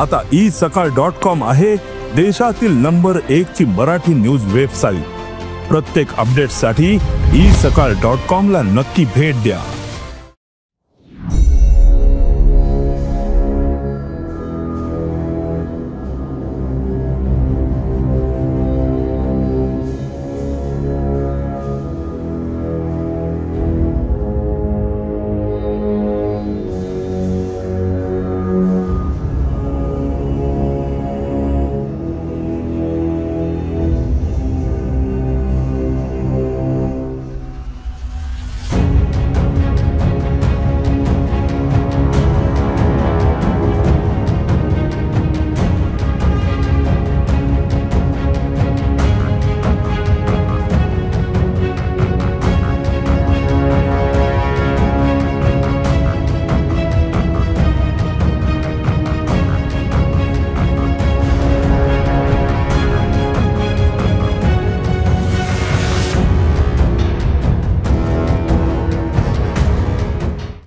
आता isakal.com आहे देशातील नंबर 1 ची मराठी न्यूज वेबसाईट। प्रत्येक अपडेटसाठी isakal.com ला नक्की भेट द्या।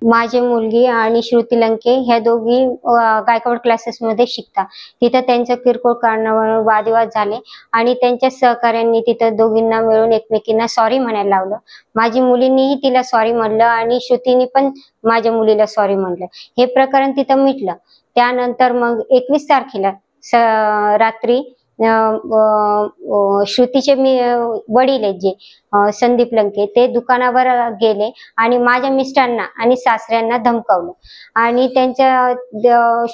माझी मुलगी आणि श्रुती लंके ह्या दोघी गायकवाड क्लासेस मध्ये शिकतात। तिथं त्यांच्या किरकोळ कारणावरून वादविवाद झाले आणि त्यांच्या सहकार्यांनी तिथं दोघींना मिळून एकमेकींना सॉरी म्हणायला लावलं। माझी मुलींनीही तिला सॉरी म्हणलं आणि श्रुतीने पण माझ्या मुलीला सॉरी म्हणलं। हे प्रकरण तिथं मिटलं। त्यानंतर मग 21 तारखेला रात्री श्रुतीचे वडील आहेत जे संदीप लंके ते दुकानावर गेले आणि माझ्या मिस्टरांना आणि सासऱ्यांना धमकावलं आणि त्यांच्या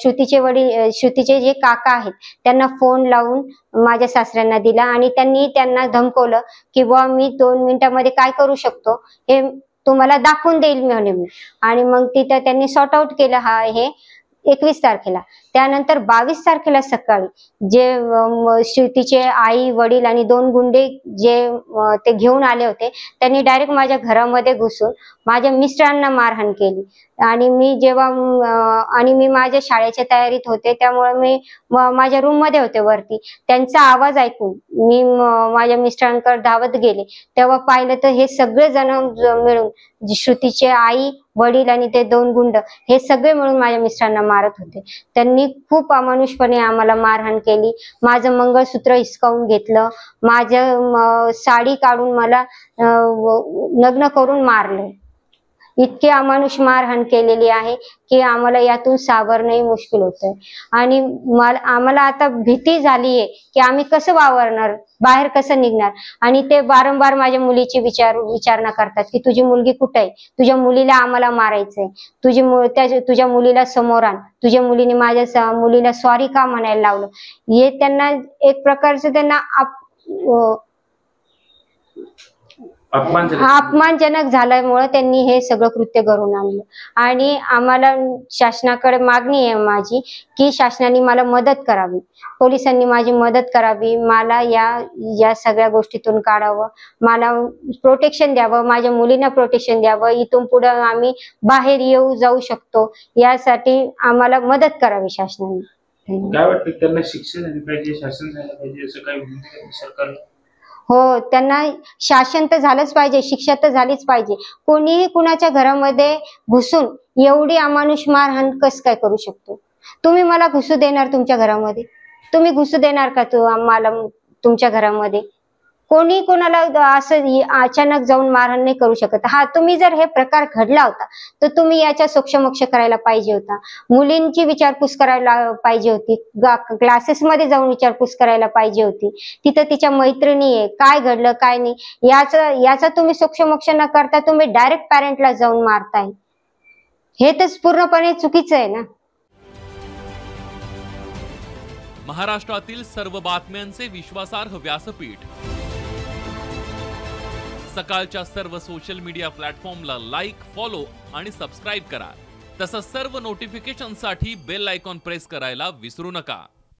श्रुतीचे जे काका आहेत त्यांना फोन लावून माझ्या सासऱ्यांना दिला आणि त्यांना धमकवलं की बुवा मी 2 मिनिटांमध्ये काय करू शकतो हे तुम्हाला दाखवून देईल म्हणून। आणि मग तिथं त्यांनी सॉर्ट आउट केलं हे 21 तारखेला। त्यानंतर 22 तारखेला सकाळी जे श्रुतीचे आई वडील आणि 2 गुंडे जे ते घेऊन आले होते त्यांनी डायरेक्ट माझ्या घरामध्ये घुसून माझ्या मिस्टरांना मारहाण केली। आणि मी माझ्या शाळेच्या तयारीत होते त्यामुळे मी माझ्या रूम मध्ये होते वरती। त्यांचा आवाज ऐकून मी माझ्या मिस्टरांकडे धावत गेले। तेव्हा पाहिलं तर हे सगळे जण मिळून श्रुतीचे आई वडील आणि ते 2 गुंड हे सगळे मिळून माझ्या मिस्टरांना मारत होते। त्यांनी खूप अमानुषपणे आम्हाला मारहाण केली। माझं मंगळसूत्र हिसकावून घेतलं, माझं साडी काढून मला नग्न करून मारलं। इतके अमानुष मारहाण केलेली आहे की आम्हाला यातून सावरणंही मुश्किल होतंय। आणि आम्हाला आता भीती झालीये की आम्ही कसं वावरणार, बाहेर कसं निघणार। आणि ते वारंवार माझ्या मुलीची विचारणा करतात की तुझी मुलगी कुठे आहे, तुझ्या मुलीला आम्हाला मारायचंय, तुझ्या मुलीला समोर आण, तुझ्या मुलीने माझ्या मुलीला सॉरी का म्हणायला लावलं। हे त्यांना एक प्रकारचं त्यांना अपमानजनक झाल्यामुळे त्यांनी हे सगळं कृत्य घडवून आणलं। आणि आम्हाला शासनाकडे मागणी आहे माझी की शासनाने मला मदत करावी, पोलिसांनी माझी मदत करावी, मला या सगळ्या गोष्टीतून काढावं, मला प्रोटेक्शन द्यावं, माझ्या मुलींना प्रोटेक्शन द्यावं, इथून पुढे आम्ही बाहेर जाऊ शकतो यासाठी आम्हाला मदत करावी शासनाने। काय वाटतं त्यांना शिक्षा झाली पाहिजे, शासन झालं पाहिजे असं काही सरकारला? हो, त्यांना शासन तर झालंच पाहिजे, शिक्षा तर झालीच पाहिजे। कोणीही कुणाच्या घरामध्ये घुसून एवढी अमानुष मारहाण कसं काय करू शकतो? तुम्ही मला घुसू देणार तुमच्या घरामध्ये? तुम्ही घुसू देणार का मला तुमच्या घरामध्ये? कोणी कोणाला असं अचानक जाऊन मारहाण नाही करू शकत। तुम्ही जर हे प्रकार घडला होता तर तुम्ही याच्या सोक्षमोक्ष करायला पाहिजे होता, मुलींची विचारपूस करायला पाहिजे होती, क्लासेसमध्ये जाऊन विचारपूस करायला पाहिजे होती, तिथं तिच्या मैत्रिणी आहे, काय घडलं काय नाही याचा तुम्ही सोक्षमोक्ष न करता तुम्ही डायरेक्ट पॅरेंटला जाऊन मारताय। हे तर पूर्णपणे चुकीचं आहे ना। महाराष्ट्रातील सर्व बातम्यांचे विश्वासार्ह व्यासपीठ सकाळच्या सर्व सोशल मीडिया प्लॅटफॉर्मला लाईक, फॉलो आणि सबस्क्राईब करा। तसंच सर्व नोटिफिकेशनसाठी बेल आयकॉन प्रेस करायला विसरू नका।